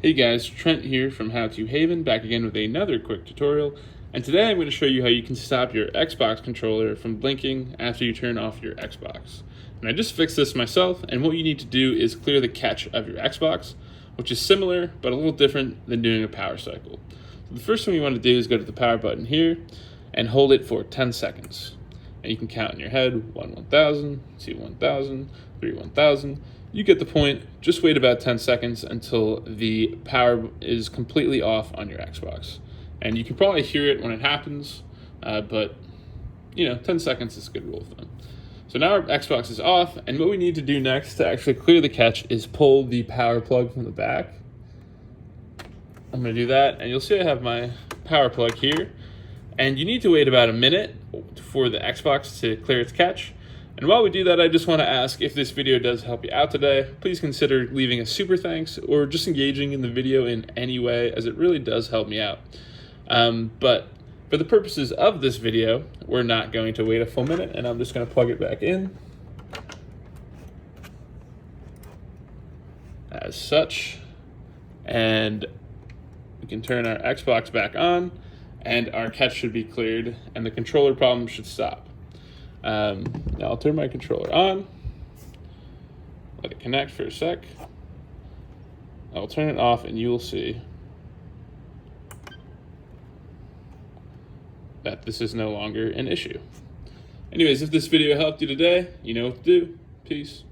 Hey guys, Trent here from How To Haven, back again with another quick tutorial. And today I'm going to show you how you can stop your Xbox controller from blinking after you turn off your Xbox. And I just fixed this myself, and what you need to do is clear the catch of your Xbox, which is similar but a little different than doing a power cycle. So the first thing you want to do is go to the power button here and hold it for 10 seconds. And you can count in your head 1 1000, 2 1000, 3 1000. You get the point. Just wait about 10 seconds until the power is completely off on your Xbox. And you can probably hear it when it happens, but 10 seconds is a good rule of thumb. So now our Xbox is off, and what we need to do next to actually clear the catch is pull the power plug from the back. I'm going to do that, and you'll see I have my power plug here. And you need to wait about a minute for the Xbox to clear its catch. And while we do that, I just want to ask, if this video does help you out today, please consider leaving a super thanks or just engaging in the video in any way, as it really does help me out. But for the purposes of this video, we're not going to wait a full minute, and I'm just going to plug it back in as such. And we can turn our Xbox back on, and our catch should be cleared, and the controller problem should stop. Now I'll turn my controller on, let it connect for a sec. I'll turn it off, and you will see that this is no longer an issue. Anyways, if this video helped you today, you know what to do. Peace.